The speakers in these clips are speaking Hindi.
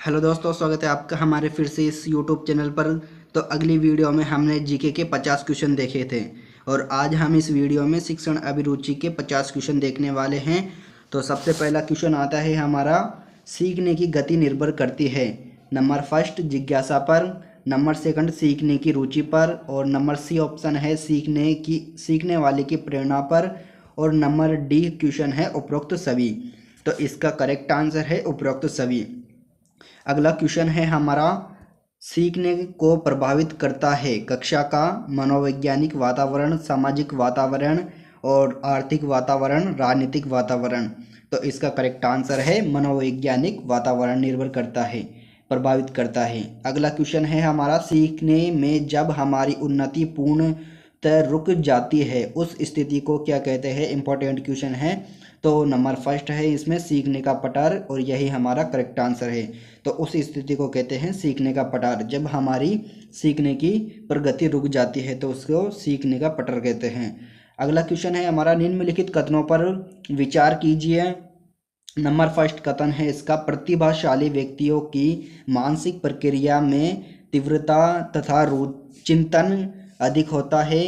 हेलो दोस्तों, स्वागत है आपका हमारे फिर से इस यूट्यूब चैनल पर। तो अगली वीडियो में हमने जीके के 50 क्वेश्चन देखे थे और आज हम इस वीडियो में शिक्षण अभिरुचि के 50 क्वेश्चन देखने वाले हैं। तो सबसे पहला क्वेश्चन आता है हमारा, सीखने की गति निर्भर करती है नंबर फर्स्ट जिज्ञासा पर, नंबर सेकंड सीखने की रुचि पर, और नंबर सी ऑप्शन है सीखने वाले की प्रेरणा पर, और नंबर डी क्वेश्चन है उपरोक्त सभी। तो इसका करेक्ट आंसर है उपरोक्त सभी। अगला क्वेश्चन है हमारा, सीखने को प्रभावित करता है कक्षा का मनोवैज्ञानिक वातावरण, सामाजिक वातावरण और आर्थिक वातावरण, राजनीतिक वातावरण। तो इसका करेक्ट आंसर है मनोवैज्ञानिक वातावरण निर्भर करता है, प्रभावित करता है। अगला क्वेश्चन है हमारा, सीखने में जब हमारी उन्नति पूर्णतः रुक जाती है उस स्थिति को क्या कहते हैं। इंपॉर्टेंट क्वेश्चन है। तो नंबर फर्स्ट है इसमें सीखने का पठार और यही हमारा करेक्ट आंसर है। तो उस स्थिति को कहते हैं सीखने का पठार। जब हमारी सीखने की प्रगति रुक जाती है तो उसको सीखने का पठार कहते हैं। अगला क्वेश्चन है हमारा, निम्नलिखित कथनों पर विचार कीजिए। नंबर फर्स्ट कथन है इसका, प्रतिभाशाली व्यक्तियों की मानसिक प्रक्रिया में तीव्रता तथा चिंतन अधिक होता है।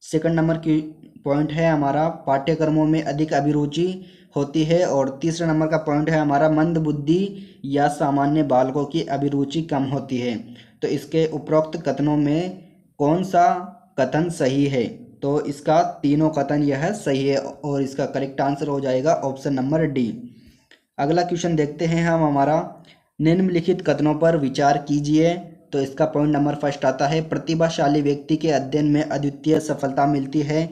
सेकंड नंबर की पॉइंट है हमारा, पाठ्यक्रमों में अधिक अभिरुचि होती है। और तीसरा नंबर का पॉइंट है हमारा, मंद बुद्धि या सामान्य बालकों की अभिरुचि कम होती है। तो इसके उपरोक्त कथनों में कौन सा कथन सही है। तो इसका तीनों कथन यह सही है और इसका करेक्ट आंसर हो जाएगा ऑप्शन नंबर डी। अगला क्वेश्चन देखते हैं हम हमारा, निम्नलिखित कथनों पर विचार कीजिए। तो इसका पॉइंट नंबर फर्स्ट आता है, प्रतिभाशाली व्यक्ति के अध्ययन में अद्वितीय सफलता मिलती है।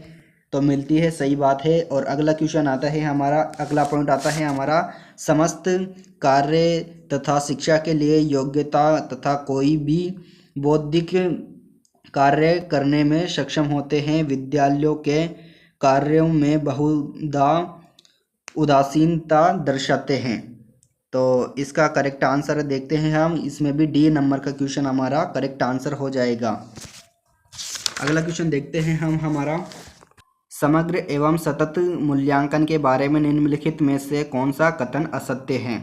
तो मिलती है, सही बात है। और अगला क्वेश्चन आता है हमारा, अगला पॉइंट आता है हमारा, समस्त कार्य तथा शिक्षा के लिए योग्यता तथा कोई भी बौद्धिक कार्य करने में सक्षम होते हैं। विद्यालयों के कार्यों में बहुधा उदासीनता दर्शाते हैं। तो इसका करेक्ट आंसर देखते हैं हम, इसमें भी डी नंबर का क्वेश्चन हमारा करेक्ट आंसर हो जाएगा। अगला क्वेश्चन देखते हैं हम हमारा, समग्र एवं सतत मूल्यांकन के बारे में निम्नलिखित में से कौन सा कथन असत्य है।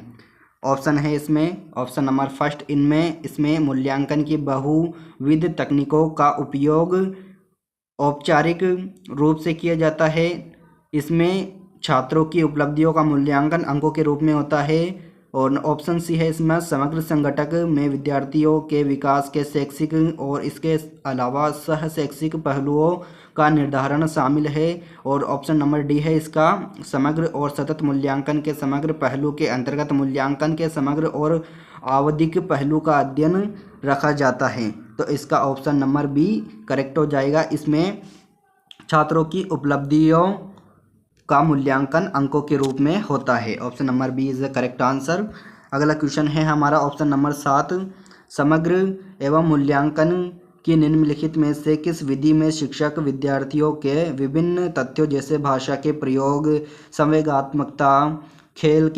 ऑप्शन है इसमें, ऑप्शन नंबर फर्स्ट इसमें मूल्यांकन की बहुविध तकनीकों का उपयोग औपचारिक रूप से किया जाता है। इसमें छात्रों की उपलब्धियों का मूल्यांकन अंकों के रूप में होता है। और ऑप्शन सी है इसमें, समग्र संगठक में विद्यार्थियों के विकास के शैक्षिक और इसके अलावा सह शैक्षिक पहलुओं का निर्धारण शामिल है। और ऑप्शन नंबर डी है इसका, समग्र और सतत मूल्यांकन के समग्र पहलू के अंतर्गत मूल्यांकन के समग्र और आवधिक पहलू का अध्ययन रखा जाता है। तो इसका ऑप्शन नंबर बी करेक्ट हो जाएगा। इसमें छात्रों की उपलब्धियों का मूल्यांकन अंकों के रूप में होता है। Option number B is the correct answer. अगला क्वेश्चन है हमारा ऑप्शन नंबर 7, समग्र एवं मूल्यांकन की निम्नलिखित में से किस विधि में शिक्षक विद्यार्थियों के विभिन्न तथ्यों जैसे भाषा के प्रयोग, संवेगात्मकता, खेल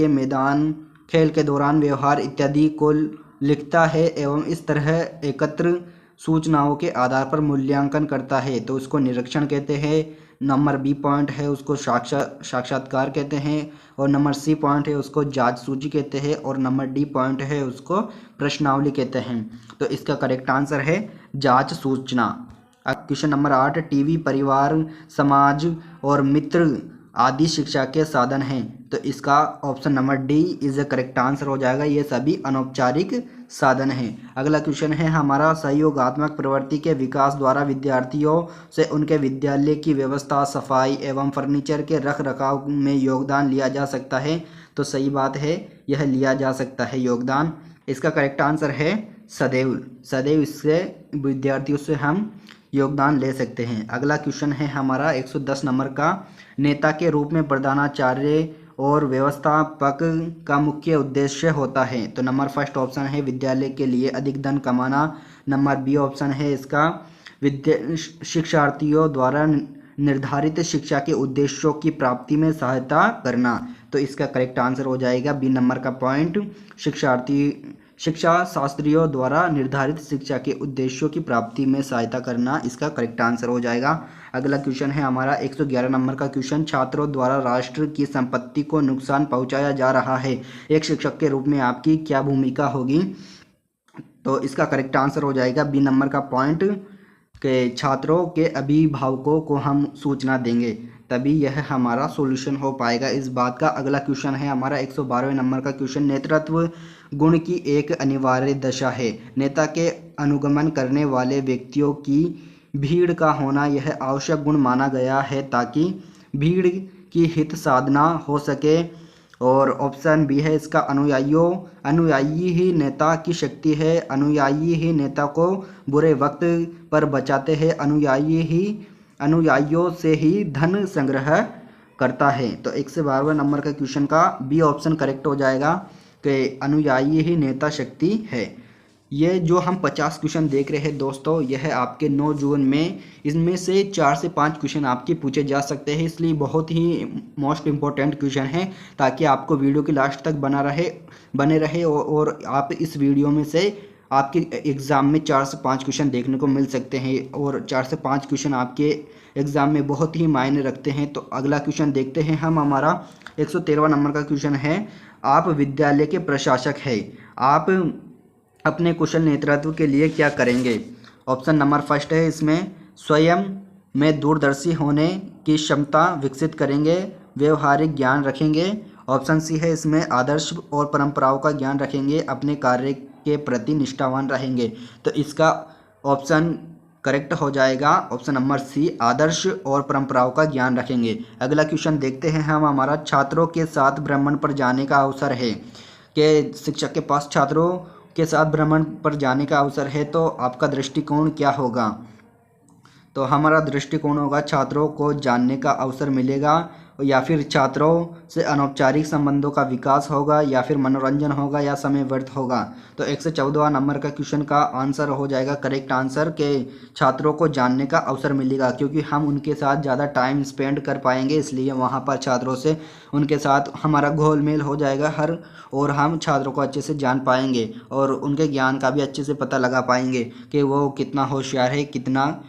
के दौरान व्यवहार इत्यादि को लिखता है एवं इस तरह एकत्र सूचनाओं के आधार पर मूल्यांकन करता है। तो उसको निरीक्षण कहते हैं। नंबर बी पॉइंट है उसको साक्षात्कार कहते हैं। और नंबर सी पॉइंट है उसको जांच सूची कहते हैं। और नंबर डी पॉइंट है उसको प्रश्नावली कहते हैं। तो इसका करेक्ट आंसर है जांच सूचना। क्वेश्चन नंबर 8, टीवी परिवार, समाज और मित्र आदि शिक्षा के साधन हैं। तो इसका option number D is the correct answer हो जाएगा। ये सभी अनौपचारिक साधन हैं। अगला क्वेश्चन है हमारा, सहयोगात्मक प्रवृत्ति के विकास द्वारा विद्यार्थियों से उनके विद्यालय की व्यवस्था, सफाई एवं फर्नीचर के रख रखाव में योगदान लिया जा सकता है। तो सही बात है, यह लिया जा सकता है योगदान। इसका करेक्ट आंसर है सदैव इससे विद्यार्थियों से हम योगदान ले सकते हैं। अगला क्वेश्चन है हमारा 110 नंबर का, नेता के रूप में प्रधानाचार्य और व्यवस्थापक का मुख्य उद्देश्य होता है। तो नंबर फर्स्ट ऑप्शन है विद्यालय के लिए अधिक धन कमाना। नंबर बी ऑप्शन है इसका, शिक्षार्थियों द्वारा निर्धारित शिक्षा के उद्देश्यों की प्राप्ति में सहायता करना। तो इसका करेक्ट आंसर हो जाएगा बी नंबर का पॉइंट, शिक्षा शास्त्रियों द्वारा निर्धारित शिक्षा के उद्देश्यों की प्राप्ति में सहायता करना इसका करेक्ट आंसर हो जाएगा। अगला क्वेश्चन है हमारा 111 नंबर का क्वेश्चन, छात्रों द्वारा राष्ट्र की संपत्ति को नुकसान पहुंचाया जा रहा है, एक शिक्षक के रूप में आपकी क्या भूमिका होगी? तो इसका करेक्ट आंसर हो जाएगा बी नंबर का पॉइंट के छात्रों के अभिभावकों को हम सूचना देंगे, तभी यह हमारा सॉल्यूशन हो पाएगा इस बात का। अगला क्वेश्चन है हमारा 112वें नंबर का क्वेश्चन, नेतृत्व गुण की एक अनिवार्य दशा है, नेता के अनुगमन करने वाले व्यक्तियों की भीड़ का होना यह आवश्यक गुण माना गया है ताकि भीड़ की हित साधना हो सके। और ऑप्शन बी है इसका, अनुयायी ही नेता की शक्ति है, अनुयायी ही नेता को बुरे वक्त पर बचाते हैं, अनुयायियों से ही धन संग्रह करता है। तो 112वें नंबर का क्वेश्चन का बी ऑप्शन करेक्ट हो जाएगा कि अनुयायी ही नेता शक्ति है। ये जो हम 50 क्वेश्चन देख रहे हैं दोस्तों, यह आपके 9 जून में इसमें से 4 से 5 क्वेश्चन आपके पूछे जा सकते हैं, इसलिए बहुत ही मोस्ट इम्पोर्टेंट क्वेश्चन है ताकि आपको वीडियो के लास्ट तक बने रहे और आप इस वीडियो में से आपके एग्ज़ाम में 4 से 5 क्वेश्चन देखने को मिल सकते हैं और 4 से 5 क्वेश्चन आपके एग्ज़ाम में बहुत ही मायने रखते हैं। तो अगला क्वेश्चन देखते हैं हम, हमारा 113वां नंबर का क्वेश्चन है, आप विद्यालय के प्रशासक हैं, आप अपने कुशल नेतृत्व के लिए क्या करेंगे? ऑप्शन नंबर फर्स्ट है इसमें, स्वयं में दूरदर्शी होने की क्षमता विकसित करेंगे, व्यवहारिक ज्ञान रखेंगे। ऑप्शन सी है इसमें, आदर्श और परंपराओं का ज्ञान रखेंगे, अपने कार्य के प्रति निष्ठावान रहेंगे। तो इसका ऑप्शन करेक्ट हो जाएगा ऑप्शन नंबर सी, आदर्श और परंपराओं का ज्ञान रखेंगे। अगला क्वेश्चन देखते हैं हम, हमारा छात्रों के साथ भ्रमण पर जाने का अवसर है, कि शिक्षक के पास छात्रों के साथ भ्रमण पर जाने का अवसर है, तो आपका दृष्टिकोण क्या होगा? तो हमारा दृष्टिकोण होगा छात्रों को जानने का अवसर मिलेगा, या फिर छात्रों से अनौपचारिक संबंधों का विकास होगा, या फिर मनोरंजन होगा, या समय व्यर्थ होगा। तो 114वां नंबर का क्वेश्चन का आंसर हो जाएगा करेक्ट आंसर के छात्रों को जानने का अवसर मिलेगा, क्योंकि हम उनके साथ ज़्यादा टाइम स्पेंड कर पाएंगे, इसलिए वहाँ पर छात्रों से उनके साथ हमारा घोल मेल हो जाएगा और हम छात्रों को अच्छे से जान पाएंगे और उनके ज्ञान का भी अच्छे से पता लगा पाएंगे कि वो कितना होशियार है, कितना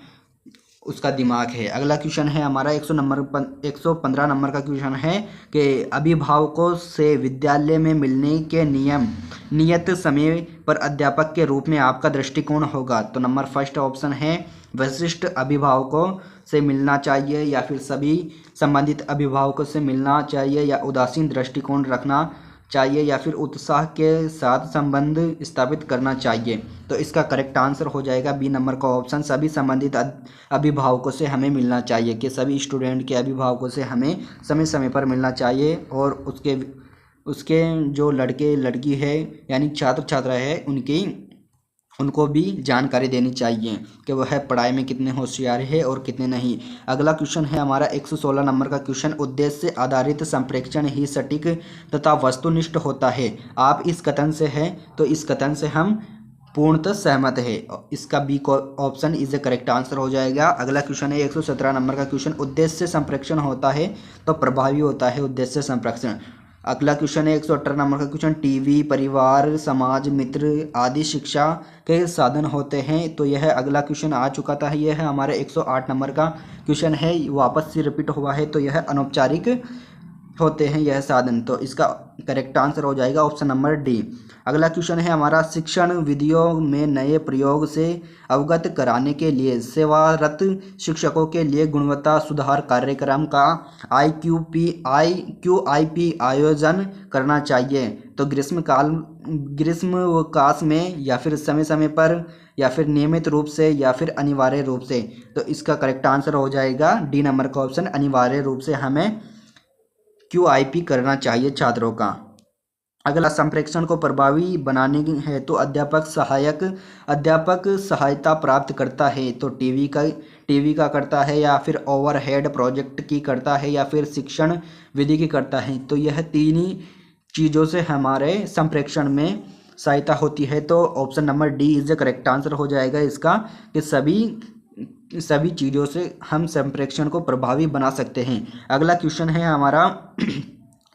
उसका दिमाग है। अगला क्वेश्चन है हमारा 115 नंबर का क्वेश्चन है कि अभिभावकों से विद्यालय में मिलने के नियत समय पर अध्यापक के रूप में आपका दृष्टिकोण होगा। तो नंबर फर्स्ट ऑप्शन है, वरिष्ठ अभिभावकों से मिलना चाहिए, या फिर सभी संबंधित अभिभावकों से मिलना चाहिए, या उदासीन दृष्टिकोण रखना चाहिए, या फिर उत्साह के साथ संबंध स्थापित करना चाहिए। तो इसका करेक्ट आंसर हो जाएगा बी नंबर का ऑप्शन, सभी संबंधित अभिभावकों से हमें मिलना चाहिए, कि सभी स्टूडेंट के अभिभावकों से हमें समय समय पर मिलना चाहिए और उसके जो लड़के लड़की है यानी छात्र छात्रा है उनको भी जानकारी देनी चाहिए कि वह पढ़ाई में कितने होशियार है और कितने नहीं। अगला क्वेश्चन है हमारा 116 नंबर का क्वेश्चन, उद्देश्य से आधारित संप्रेक्षण ही सटीक तथा वस्तुनिष्ठ होता है, आप इस कथन से हैं? तो इस कथन से हम पूर्णतः सहमत है, इसका B option is a correct answer हो जाएगा। अगला क्वेश्चन है 117 नंबर का क्वेश्चन, उद्देश्य से संप्रेक्षण होता है तो प्रभावी होता है उद्देश्य संप्रेक्षण। अगला क्वेश्चन है 118 नंबर का क्वेश्चन, टीवी परिवार समाज मित्र आदि शिक्षा के साधन होते हैं। तो यह अगला क्वेश्चन आ चुका था, यह है हमारे 108 नंबर का क्वेश्चन है, वापस से रिपीट हुआ है। तो यह अनौपचारिक होते हैं यह साधन, तो इसका करेक्ट आंसर हो जाएगा ऑप्शन नंबर डी। अगला क्वेश्चन है हमारा, शिक्षण विधियों में नए प्रयोग से अवगत कराने के लिए सेवारत शिक्षकों के लिए गुणवत्ता सुधार कार्यक्रम का QIP आयोजन करना चाहिए। तो ग्रीष्मावकाश में, या फिर समय समय पर, या फिर नियमित रूप से, या फिर अनिवार्य रूप से। तो इसका करेक्ट आंसर हो जाएगा डी नंबर का ऑप्शन, अनिवार्य रूप से हमें QIP करना चाहिए छात्रों का। अगला, संप्रेक्षण को प्रभावी बनाने हेतु अध्यापक सहायता प्राप्त करता है। तो टीवी का करता है, या फिर ओवरहेड प्रोजेक्ट की करता है, या फिर शिक्षण विधि की करता है। तो यह तीन ही चीज़ों से हमारे संप्रेक्षण में सहायता होती है। तो option number D is the correct answer हो जाएगा इसका, कि सभी चीज़ों से हम संप्रेक्षण को प्रभावी बना सकते हैं। अगला क्वेश्चन है हमारा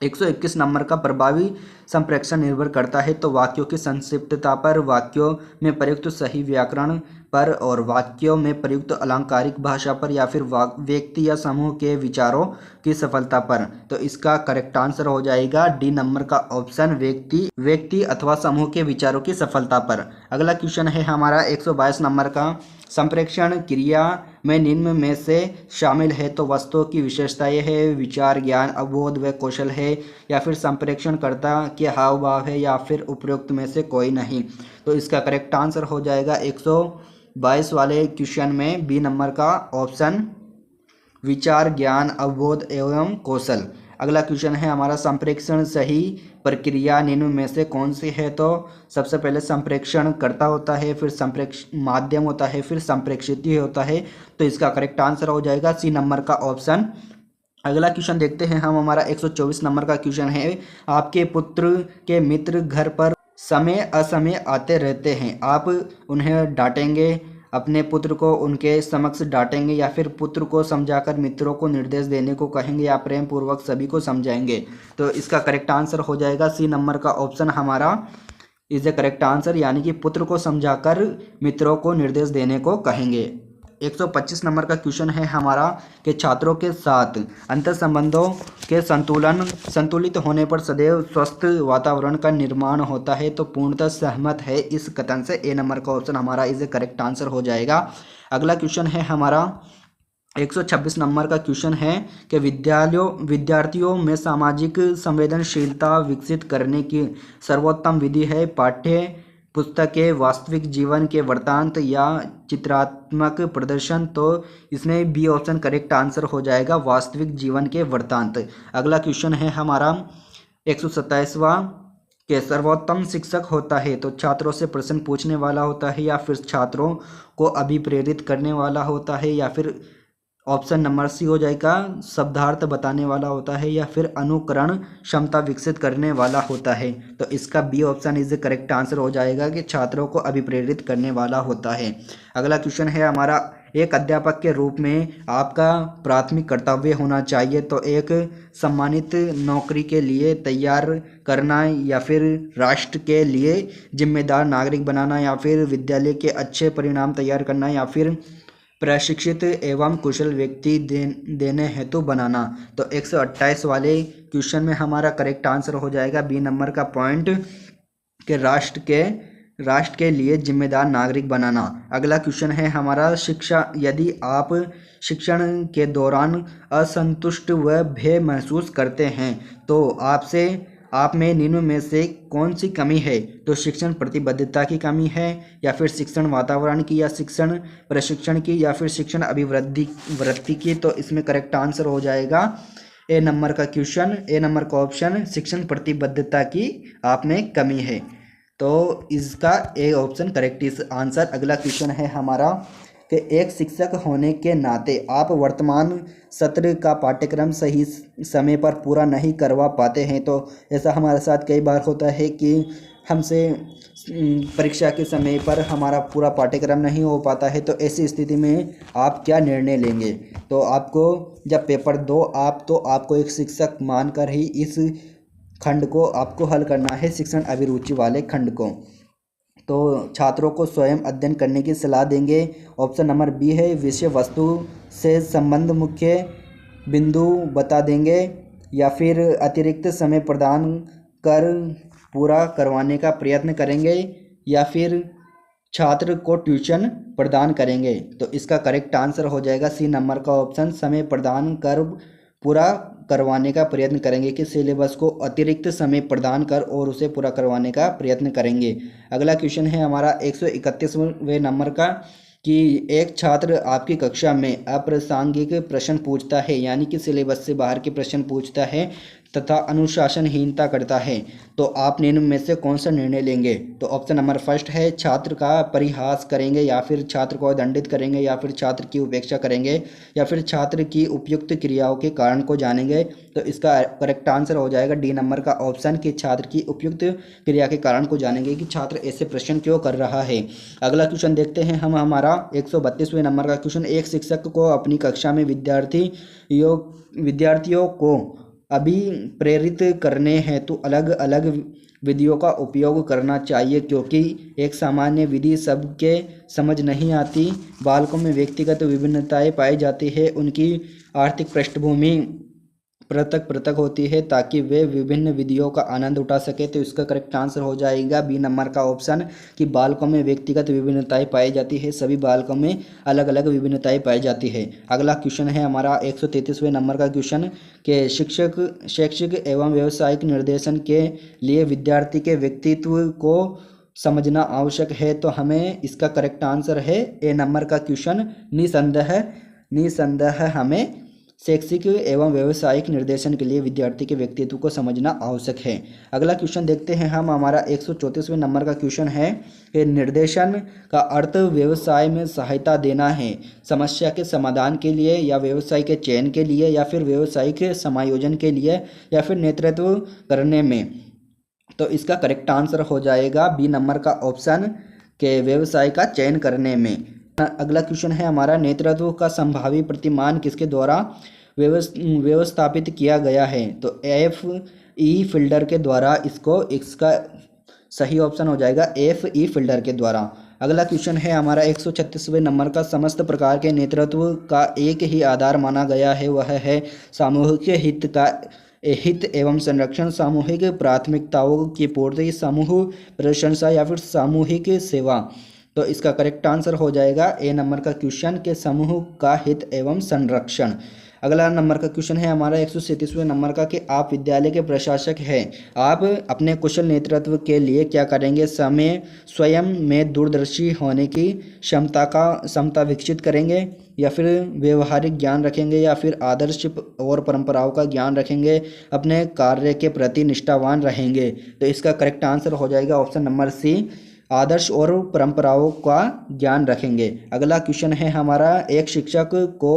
121 नंबर का प्रभावी संप्रेषण निर्भर करता है तो वाक्यों की संक्षिप्तता पर, वाक्यों में प्रयुक्त सही व्याकरण पर और वाक्यों में प्रयुक्त अलंकारिक भाषा पर या फिर व्यक्ति या समूह के विचारों की सफलता पर। तो इसका करेक्ट आंसर हो जाएगा डी नंबर का ऑप्शन, व्यक्ति अथवा समूह के विचारों की सफलता पर। अगला क्वेश्चन है हमारा 122 नंबर का, संप्रेषण क्रिया में निम्न में से शामिल है तो वस्तुओं की विशेषताएं है, विचार, ज्ञान, अवबोध व कौशल है, या फिर संप्रेषणकर्ता के हाव भाव है, या फिर उपरोक्त में से कोई नहीं। तो इसका करेक्ट आंसर हो जाएगा 122 वाले क्वेश्चन में बी नंबर का ऑप्शन, विचार, ज्ञान, अवबोध एवं कौशल। अगला क्वेश्चन है हमारा, संप्रेषण सही प्रक्रिया निम्न में से कौन सी है। तो सबसे पहले संप्रेषण करता होता है, फिर संप्रेषण माध्यम होता है, फिर संप्रेषित होता है। तो इसका करेक्ट आंसर हो जाएगा सी नंबर का ऑप्शन। अगला क्वेश्चन देखते हैं हम, हमारा 124 नंबर का क्वेश्चन है, आपके पुत्र के मित्र घर पर समय असमय आते रहते हैं, आप उन्हें डांटेंगे, अपने पुत्र को उनके समक्ष डांटेंगे, या फिर पुत्र को समझाकर मित्रों को निर्देश देने को कहेंगे, या प्रेम पूर्वक सभी को समझाएंगे। तो इसका करेक्ट आंसर हो जाएगा सी नंबर का ऑप्शन हमारा इज द करेक्ट आंसर, यानी कि पुत्र को समझाकर मित्रों को निर्देश देने को कहेंगे। 125 नंबर का क्वेश्चन है हमारा कि छात्रों के साथ अंतर संबंधों के संतुलित होने पर सदैव स्वस्थ वातावरण का निर्माण होता है। तो पूर्णतः सहमत है इस कथन से, ए नंबर का ऑप्शन हमारा इज करेक्ट आंसर हो जाएगा। अगला क्वेश्चन है हमारा 126 नंबर का क्वेश्चन है कि विद्यार्थियों में सामाजिक संवेदनशीलता विकसित करने की सर्वोत्तम विधि है पाठ्य पुस्तक के वास्तविक जीवन के वृत्तांत या चित्रात्मक प्रदर्शन। तो इसमें बी ऑप्शन करेक्ट आंसर हो जाएगा, वास्तविक जीवन के वृत्तांत। अगला क्वेश्चन है हमारा 127वां के सर्वोत्तम शिक्षक होता है तो छात्रों से प्रश्न पूछने वाला होता है, या फिर छात्रों को अभिप्रेरित करने वाला होता है, या फिर ऑप्शन नंबर सी हो जाएगा शब्दार्थ बताने वाला होता है, या फिर अनुकरण क्षमता विकसित करने वाला होता है। तो इसका B option is correct answer हो जाएगा कि छात्रों को अभिप्रेरित करने वाला होता है। अगला क्वेश्चन है हमारा, एक अध्यापक के रूप में आपका प्राथमिक कर्तव्य होना चाहिए तो एक सम्मानित नौकरी के लिए तैयार करना, या फिर राष्ट्र के लिए जिम्मेदार नागरिक बनाना, या फिर विद्यालय के अच्छे परिणाम तैयार करना, या फिर प्रशिक्षित एवं कुशल व्यक्ति देने हेतु बनाना। तो 128 वाले क्वेश्चन में हमारा करेक्ट आंसर हो जाएगा बी नंबर का पॉइंट के राष्ट्र के लिए जिम्मेदार नागरिक बनाना। अगला क्वेश्चन है हमारा, शिक्षा, यदि आप शिक्षण के दौरान असंतुष्ट व भय महसूस करते हैं तो आप में निम्न में से कौन सी कमी है। तो शिक्षण प्रतिबद्धता की कमी है, या फिर शिक्षण वातावरण की, या शिक्षण प्रशिक्षण की, या फिर शिक्षण वृत्ति की। तो इसमें करेक्ट आंसर हो जाएगा ए नंबर का क्वेश्चन, ए नंबर का ऑप्शन, शिक्षण प्रतिबद्धता की आप में कमी है। तो इसका ए ऑप्शन करेक्ट इस आंसर। अगला क्वेश्चन है हमारा कि एक शिक्षक होने के नाते आप वर्तमान सत्र का पाठ्यक्रम सही समय पर पूरा नहीं करवा पाते हैं। तो ऐसा हमारे साथ कई बार होता है कि हमसे परीक्षा के समय पर हमारा पूरा पाठ्यक्रम नहीं हो पाता है। तो ऐसी स्थिति में आप क्या निर्णय लेंगे। तो आपको जब पेपर दो आपको एक शिक्षक मानकर ही इस खंड को आपको हल करना है, शिक्षण अभिरुचि वाले खंड को। तो छात्रों को स्वयं अध्ययन करने की सलाह देंगे। ऑप्शन नंबर बी है, विषय वस्तु से संबंध मुख्य बिंदु बता देंगे, या फिर अतिरिक्त समय प्रदान कर पूरा करवाने का प्रयत्न करेंगे, या फिर छात्र को ट्यूशन प्रदान करेंगे। तो इसका करेक्ट आंसर हो जाएगा सी नंबर का ऑप्शन, समय प्रदान कर पूरा करवाने का प्रयत्न करेंगे, कि सिलेबस को अतिरिक्त समय प्रदान कर और उसे पूरा करवाने का प्रयत्न करेंगे। अगला क्वेश्चन है हमारा 131वें नंबर का कि एक छात्र आपकी कक्षा में अप्रासंगिक प्रश्न पूछता है, यानी कि सिलेबस से बाहर के प्रश्न पूछता है तथा अनुशासनहीनता करता है, तो आप निम्न में से कौन सा निर्णय लेंगे। तो ऑप्शन नंबर फर्स्ट है, छात्र का परिहास करेंगे, या फिर छात्र को दंडित करेंगे, या फिर छात्र की उपेक्षा करेंगे, या फिर छात्र की उपयुक्त क्रियाओं के कारण को जानेंगे। तो इसका करेक्ट आंसर हो जाएगा डी नंबर का ऑप्शन, कि छात्र की उपयुक्त क्रिया के कारण को जानेंगे कि छात्र ऐसे प्रश्न क्यों कर रहा है। अगला क्वेश्चन देखते हैं हम, हमारा 132वें नंबर का क्वेश्चन, एक शिक्षक को अपनी कक्षा में विद्यार्थियों को अभिप्रेरित करने हेतु अलग अलग विधियों का उपयोग करना चाहिए, क्योंकि एक सामान्य विधि सबके समझ नहीं आती। बालकों में व्यक्तिगत विभिन्नताएं पाई जाती है, उनकी आर्थिक पृष्ठभूमि पृथक पृथक होती है, ताकि वे विभिन्न विधियों का आनंद उठा सके। तो इसका करेक्ट आंसर हो जाएगा बी नंबर का ऑप्शन, कि बालकों में व्यक्तिगत विभिन्नताएं पाई जाती है, सभी बालकों में अलग अलग विभिन्नताएं पाई जाती है। अगला क्वेश्चन है हमारा 133वें नंबर का क्वेश्चन, के शिक्षक शैक्षिक एवं व्यावसायिक निर्देशन के लिए विद्यार्थी के व्यक्तित्व को समझना आवश्यक है। तो हमें इसका करेक्ट आंसर है ए नंबर का क्वेश्चन, निसंदेह हमें शैक्षिक एवं व्यावसायिक निर्देशन के लिए विद्यार्थी के व्यक्तित्व को समझना आवश्यक है। अगला क्वेश्चन देखते हैं हम, हमारा 134वें नंबर का क्वेश्चन है कि निर्देशन का अर्थ व्यवसाय में सहायता देना है, समस्या के समाधान के लिए या व्यवसाय के चयन के लिए या फिर व्यवसाय के समायोजन के लिए या फिर नेतृत्व करने में। तो इसका करेक्ट आंसर हो जाएगा बी नंबर का ऑप्शन, के व्यवसाय का चयन करने में। अगला क्वेश्चन है हमारा, नेतृत्व का संभावी प्रतिमान किसके द्वारा व्यवस्थापित किया गया है। तो FE फिल्डर के द्वारा, इसका सही ऑप्शन हो जाएगा FE फिल्डर के द्वारा। अगला क्वेश्चन है हमारा 136वें नंबर का, समस्त प्रकार के नेतृत्व का एक ही आधार माना गया है, वह है सामूहिक हित एवं संरक्षण, सामूहिक प्राथमिकताओं की पूर्ति, समूह प्रशंसा या फिर सामूहिक सेवा। तो इसका करेक्ट आंसर हो जाएगा ए नंबर का क्वेश्चन, के समूह का हित एवं संरक्षण। अगला नंबर का क्वेश्चन है हमारा 137वें नंबर का, कि आप विद्यालय के प्रशासक हैं, आप अपने कुशल नेतृत्व के लिए क्या करेंगे। स्वयं में दूरदर्शी होने की क्षमता विकसित करेंगे, या फिर व्यवहारिक ज्ञान रखेंगे, या फिर आदर्श और परंपराओं का ज्ञान रखेंगे, अपने कार्य के प्रति निष्ठावान रहेंगे। तो इसका करेक्ट आंसर हो जाएगा ऑप्शन नंबर सी, आदर्श और परंपराओं का ज्ञान रखेंगे। अगला क्वेश्चन है हमारा, एक शिक्षक को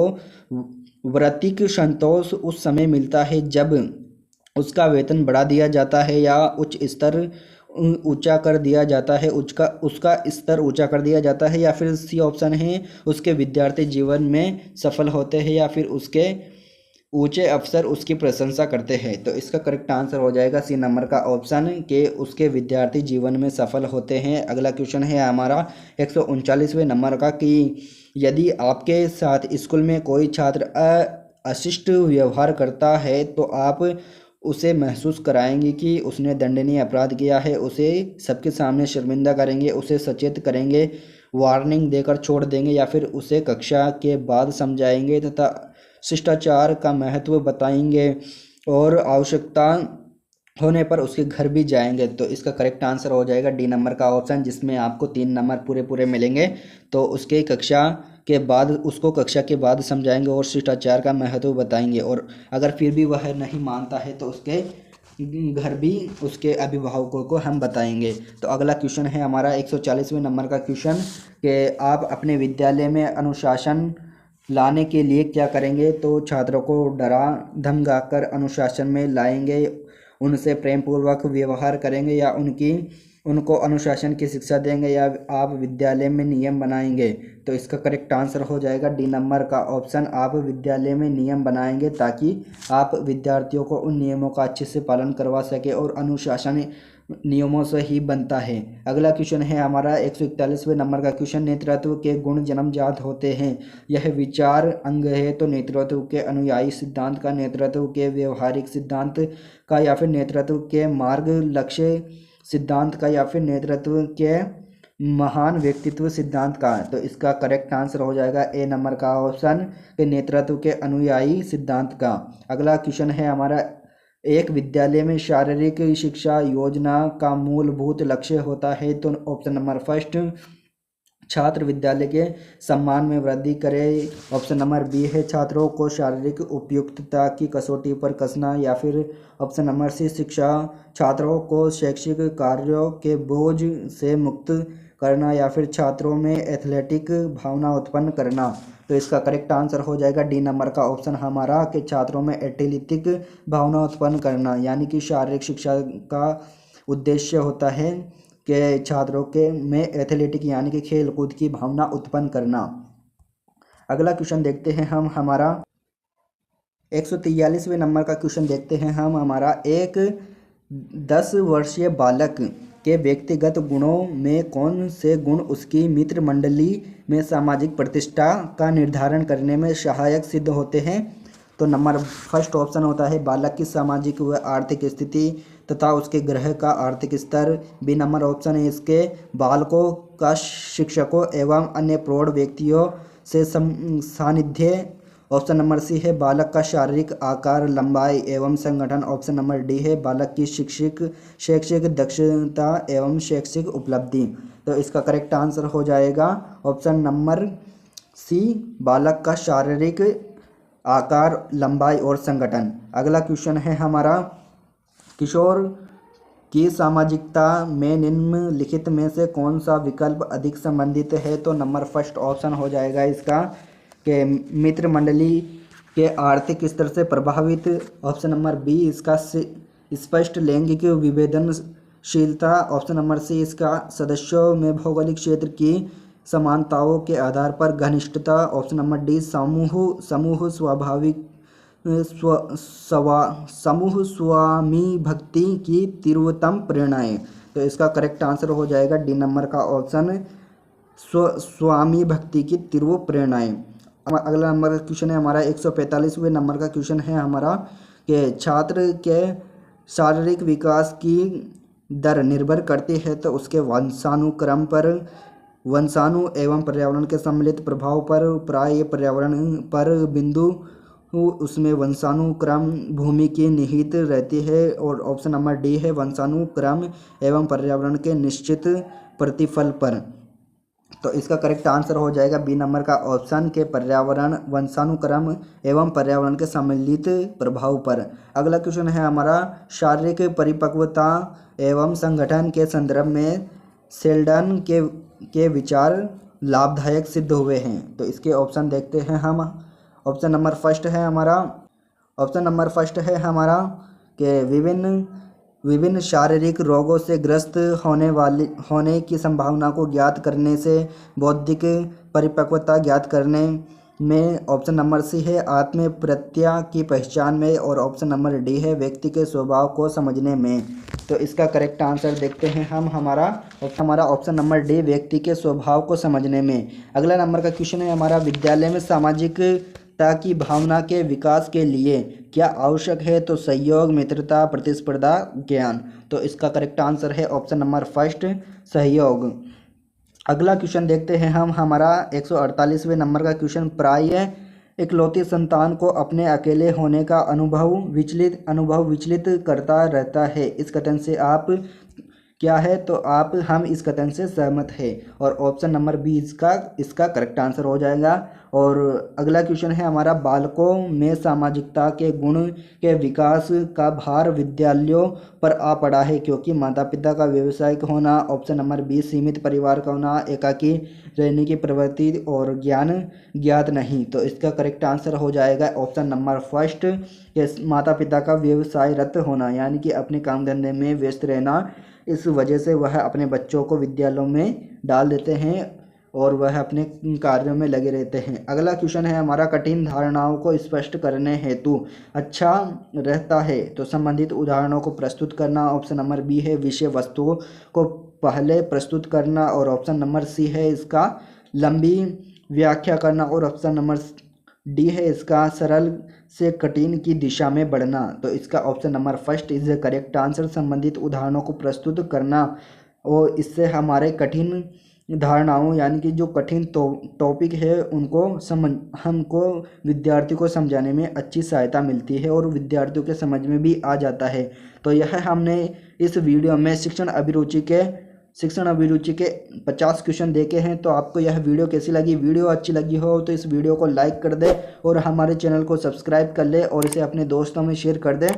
वृत्तिक संतोष उस समय मिलता है जब उसका वेतन बढ़ा दिया जाता है या ऊंचा कर दिया जाता है, उसका स्तर ऊंचा कर दिया जाता है, या फिर सी ऑप्शन है, उसके विद्यार्थी जीवन में सफल होते हैं, या फिर उसके ऊंचे अफसर उसकी प्रशंसा करते हैं। तो इसका करेक्ट आंसर हो जाएगा सी नंबर का ऑप्शन, के उसके विद्यार्थी जीवन में सफल होते हैं। अगला क्वेश्चन है हमारा 139वें नंबर का, कि यदि आपके साथ स्कूल में कोई छात्र अशिष्ट व्यवहार करता है, तो आप उसे महसूस कराएंगे कि उसने दंडनीय अपराध किया है, उसे सबके सामने शर्मिंदा करेंगे, उसे सचेत करेंगे, वार्निंग देकर छोड़ देंगे, या फिर उसे कक्षा के बाद समझाएंगे तथा शिष्टाचार का महत्व बताएंगे और आवश्यकता होने पर उसके घर भी जाएंगे। तो इसका करेक्ट आंसर हो जाएगा डी नंबर का ऑप्शन, जिसमें आपको 3 नंबर पूरे मिलेंगे। तो उसको कक्षा के बाद समझाएंगे और शिष्टाचार का महत्व बताएंगे, और अगर फिर भी वह नहीं मानता है तो उसके घर भी उसके अभिभावकों को हम बताएंगे। तो अगला क्वेश्चन है हमारा 140वें नंबर का क्वेश्चन, कि आप अपने विद्यालय में अनुशासन लाने के लिए क्या करेंगे। तो छात्रों को डरा धमकाकर अनुशासन में लाएंगे, उनसे प्रेमपूर्वक व्यवहार करेंगे, या उनको अनुशासन की शिक्षा देंगे, या आप विद्यालय में नियम बनाएंगे। तो इसका करेक्ट आंसर हो जाएगा डी नंबर का ऑप्शन, आप विद्यालय में नियम बनाएंगे, ताकि आप विद्यार्थियों को उन नियमों का अच्छे से पालन करवा सके, और अनुशासन नियमों से ही बनता है। अगला क्वेश्चन है हमारा 141वें नंबर का क्वेश्चन, नेतृत्व के गुण जन्मजात होते हैं, यह विचार अंग है। तो नेतृत्व के अनुयायी सिद्धांत का, नेतृत्व के व्यवहारिक सिद्धांत का, या फिर नेतृत्व के मार्ग लक्ष्य सिद्धांत का, या फिर नेतृत्व के महान व्यक्तित्व सिद्धांत का। तो इसका करेक्ट आंसर हो जाएगा ए नंबर का ऑप्शन, के नेतृत्व के अनुयायी सिद्धांत का। अगला क्वेश्चन है हमारा, एक विद्यालय में शारीरिक शिक्षा योजना का मूलभूत लक्ष्य होता है। तो ऑप्शन नंबर फर्स्ट, छात्र विद्यालय के सम्मान में वृद्धि करे। ऑप्शन नंबर बी है, छात्रों को शारीरिक उपयुक्तता की कसौटी पर कसना, या फिर ऑप्शन नंबर सी, शिक्षा छात्रों को शैक्षिक कार्यों के बोझ से मुक्त करना, या फिर छात्रों में एथलेटिक भावना उत्पन्न करना। तो इसका करेक्ट आंसर हो जाएगा डी नंबर का ऑप्शन हमारा, कि छात्रों में एथलेटिक भावना उत्पन्न करना, यानी कि शारीरिक शिक्षा का उद्देश्य होता है कि छात्रों के में एथलेटिक यानी कि खेल कूद की भावना उत्पन्न करना। अगला क्वेश्चन देखते हैं हम, हमारा 143वें नंबर का क्वेश्चन देखते हैं हम हमारा। एक 10 वर्षीय बालक के व्यक्तिगत गुणों में कौन से गुण उसकी मित्र मंडली में सामाजिक प्रतिष्ठा का निर्धारण करने में सहायक सिद्ध होते हैं? तो नंबर फर्स्ट ऑप्शन होता है बालक की सामाजिक व आर्थिक स्थिति तथा उसके ग्रह का आर्थिक स्तर। बी नंबर ऑप्शन है इसके बालकों का शिक्षकों एवं अन्य प्रौढ़ व्यक्तियों से सानिध्य। ऑप्शन नंबर सी है बालक का शारीरिक आकार, लंबाई एवं संगठन। ऑप्शन नंबर डी है बालक की शैक्षिक दक्षता एवं शैक्षिक उपलब्धि। तो इसका करेक्ट आंसर हो जाएगा ऑप्शन नंबर सी, बालक का शारीरिक आकार, लंबाई और संगठन। अगला क्वेश्चन है हमारा, किशोर की सामाजिकता में निम्नलिखित में से कौन सा विकल्प अधिक संबंधित है? तो नंबर फर्स्ट ऑप्शन हो जाएगा इसका कि मित्र मंडली के आर्थिक स्तर से प्रभावित। ऑप्शन नंबर बी इसका स्पष्ट लैंगिक विभेदनशीलता। ऑप्शन नंबर सी इसका सदस्यों में भौगोलिक क्षेत्र की समानताओं के आधार पर घनिष्ठता। ऑप्शन नंबर डी समूह स्वामी भक्ति की तीव्रतम प्रेरणाएं। तो इसका करेक्ट आंसर हो जाएगा डी नंबर का ऑप्शन स्वामी भक्ति की तीव्र प्रेरणाएं। अगला नंबर का क्वेश्चन है हमारा 145वें नंबर का क्वेश्चन है हमारा कि छात्र के शारीरिक विकास की दर निर्भर करती है तो उसके वंशानुक्रम पर, वंशाणु एवं पर्यावरण के सम्मिलित प्रभाव पर। प्राय पर्यावरण पर बिंदु उसमें वंशानुक्रम भूमि की निहित रहती है। और ऑप्शन नंबर डी है वंशानुक्रम एवं पर्यावरण के निश्चित प्रतिफल पर। तो इसका करेक्ट आंसर हो जाएगा बी नंबर का ऑप्शन के पर्यावरण, वंशानुक्रम एवं पर्यावरण के सम्मिलित प्रभाव पर। अगला क्वेश्चन है हमारा, शारीरिक परिपक्वता एवं संगठन के संदर्भ में सेल्डन के विचार लाभदायक सिद्ध हुए हैं। तो इसके ऑप्शन देखते हैं हम। ऑप्शन नंबर फर्स्ट है हमारा कि विभिन्न शारीरिक रोगों से ग्रस्त होने की संभावना को ज्ञात करने से बौद्धिक परिपक्वता ज्ञात करने में। ऑप्शन नंबर सी है आत्म प्रत्यय की पहचान में। और ऑप्शन नंबर डी है व्यक्ति के स्वभाव को समझने में। तो इसका करेक्ट आंसर देखते हैं हम। हमारा ऑप्शन नंबर डी व्यक्ति के स्वभाव को समझने में। अगला नंबर का क्वेश्चन है हमारा, विद्यालय में सामाजिकता की भावना के विकास के लिए क्या आवश्यक है? तो सहयोग, मित्रता, प्रतिस्पर्धा, ज्ञान। तो इसका करेक्ट आंसर है ऑप्शन नंबर फर्स्ट, सहयोग। अगला क्वेश्चन देखते हैं हम हमारा 148वें नंबर का क्वेश्चन, प्राय इकलौती संतान को अपने अकेले होने का अनुभव विचलित करता रहता है। इस कथन से आप क्या है? तो हम इस कथन से सहमत है। और ऑप्शन नंबर बी इसका करेक्ट आंसर हो जाएगा। और अगला क्वेश्चन है हमारा, बालकों में सामाजिकता के गुण के विकास का भार विद्यालयों पर आ पड़ा है क्योंकि माता पिता का व्यावसायिक होना। ऑप्शन नंबर बी सीमित परिवार का होना, एकाकी रहने की प्रवृत्ति और ज्ञान ज्ञात नहीं। तो इसका करेक्ट आंसर हो जाएगा ऑप्शन नंबर फर्स्ट, माता पिता का व्यवसायरत होना, यानी कि अपने काम धंधे में व्यस्त रहना। इस वजह से वह अपने बच्चों को विद्यालयों में डाल देते हैं और वह अपने कार्यों में लगे रहते हैं। अगला क्वेश्चन है हमारा, कठिन धारणाओं को स्पष्ट करने हेतु अच्छा रहता है तो संबंधित उदाहरणों को प्रस्तुत करना। ऑप्शन नंबर बी है विषय वस्तुओं को पहले प्रस्तुत करना। और ऑप्शन नंबर सी है इसका लंबी व्याख्या करना। और ऑप्शन नंबर डी है इसका सरल से कठिन की दिशा में बढ़ना। तो इसका option number first is the correct answer, संबंधित उदाहरणों को प्रस्तुत करना। और इससे हमारे कठिन धारणाओं यानी कि जो कठिन टॉपिक है उनको हमको विद्यार्थी को समझाने में अच्छी सहायता मिलती है और विद्यार्थियों के समझ में भी आ जाता है। तो यह हमने इस वीडियो में शिक्षण अभिरुचि के 50 क्वेश्चन देखे हैं। तो आपको यह वीडियो कैसी लगी? वीडियो अच्छी लगी हो तो इस वीडियो को लाइक कर दे और हमारे चैनल को सब्सक्राइब कर ले और इसे अपने दोस्तों में शेयर कर दे।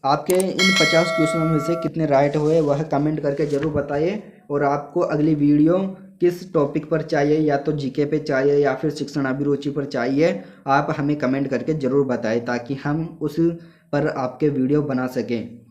आपके इन 50 क्वेश्चनों में से कितने राइट हुए वह कमेंट करके ज़रूर बताइए। और आपको अगली वीडियो किस टॉपिक पर चाहिए, या तो जीके पे चाहिए या फिर शिक्षण अभिरुचि पर चाहिए, आप हमें कमेंट करके ज़रूर बताएं ताकि हम उस पर आपके वीडियो बना सकें।